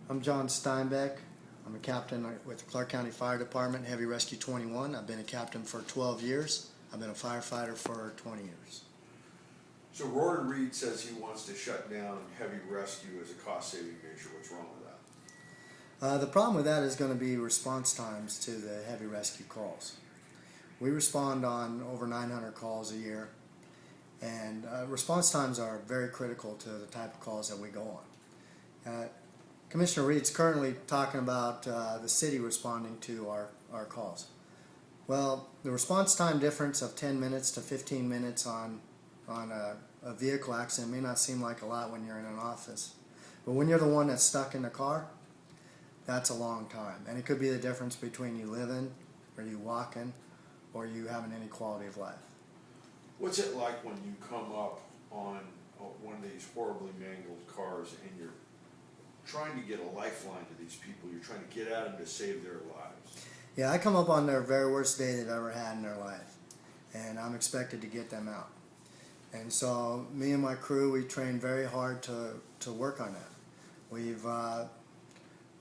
I'm John Steinbeck. I'm a captain with the Clark County Fire Department, Heavy Rescue 21. I've been a captain for 12 years. I've been a firefighter for 20 years. So Rory Reid says he wants to shut down heavy rescue as a cost-saving measure. What's wrong with that? The problem with that is going to be response times to the heavy rescue calls. We respond on over 900 calls a year, and response times are very critical to the type of calls that we go on. Commissioner Reid's currently talking about the city responding to our calls. Well, the response time difference of 10 minutes to 15 minutes on a vehicle accident may not seem like a lot when you're in an office, but when you're the one that's stuck in the car, that's a long time. And it could be the difference between you living or you walking or you having any quality of life. What's it like when you come up on one of these horribly mangled cars and you're trying to get a lifeline to these people? You're trying to get at them to save their lives. Yeah, I come up on their very worst day they've ever had in their life, and I'm expected to get them out. And so me and my crew, we train very hard to work on that.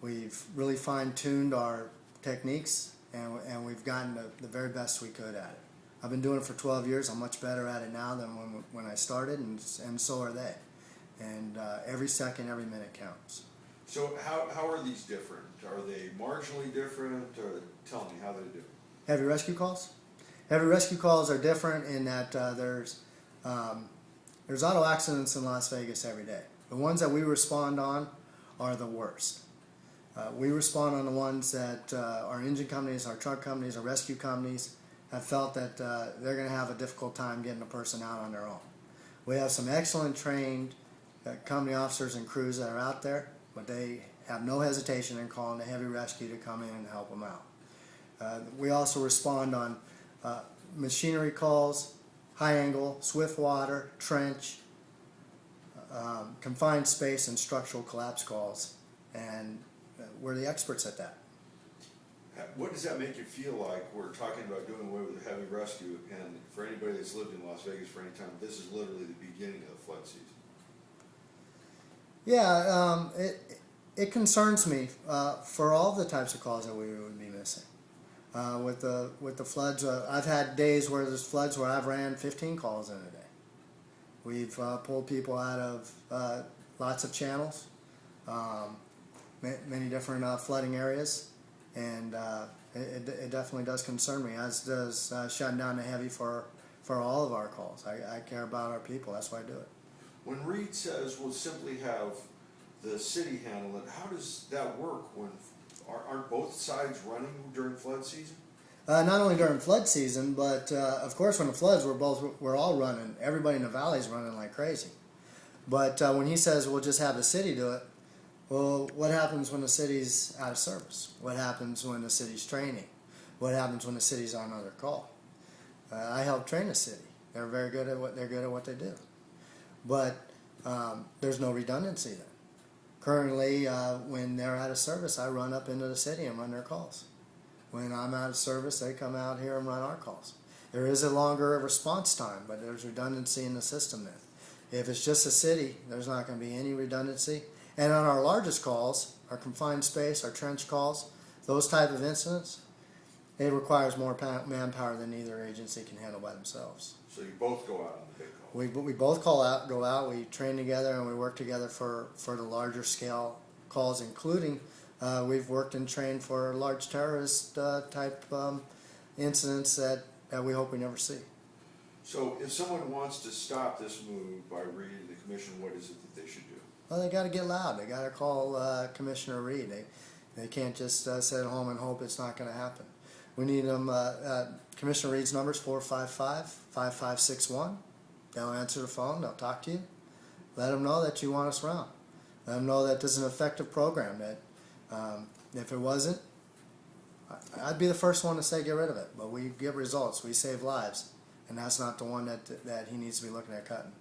We've really fine-tuned our techniques, and we've gotten the very best we could at it. I've been doing it for 12 years. I'm much better at it now than when I started, and so are they. And every second, every minute counts. So how are these different? Are they marginally different? Or tell me how they do. Heavy rescue calls? Heavy rescue calls are different in that there's auto accidents in Las Vegas every day. The ones that we respond on are the worst. We respond on the ones that our engine companies, our truck companies, our rescue companies have felt that they're going to have a difficult time getting a person out on their own. We have some excellent trained company officers and crews that are out there, but they have no hesitation in calling the heavy rescue to come in and help them out. We also respond on machinery calls, high angle, swift water, trench, confined space, and structural collapse calls, and we're the experts at that. What does that make you feel like? We're talking about doing away with the heavy rescue, and for anybody that's lived in Las Vegas for any time, this is literally the beginning of the flood season. Yeah, it concerns me for all the types of calls that we would be missing. With the floods, I've had days where there's floods where I've ran 15 calls in a day. We've pulled people out of lots of channels, many different flooding areas, and it definitely does concern me, as does shutting down the heavy for all of our calls. I care about our people, that's why I do it. When Reid says we'll simply have the city handle it, how does that work? When aren't both sides running during flood season? Not only during flood season, but of course when the floods, we're all running. Everybody in the valley's running like crazy. But when he says we'll just have the city do it, well, what happens when the city's out of service? What happens when the city's training? What happens when the city's on another call? I help train the city. They're very good at what they do. But there's no redundancy then. Currently, when they're out of service, I run up into the city and run their calls. When I'm out of service, they come out here and run our calls. There is a longer response time, but there's redundancy in the system then. If it's just a city, there's not going to be any redundancy. And on our largest calls, our confined space, our trench calls, those type of incidents, it requires more manpower than either agency can handle by themselves. So you both go out on the big calls? We both go out, we train together, and we work together for the larger scale calls, including we've worked and trained for large terrorist type incidents that we hope we never see. So if someone wants to stop this move by Reid and the commission, what is it that they should do? Well, they got to get loud. They got to call Commissioner Reid. They can't just sit at home and hope it's not going to happen. We need them. Commissioner Reid's number is 455-5561. They'll answer the phone. They'll talk to you. Let them know that you want us around. Let them know that this is an effective program. That if it wasn't, I'd be the first one to say get rid of it. But we get results. We save lives, and that's not the one that he needs to be looking at cutting.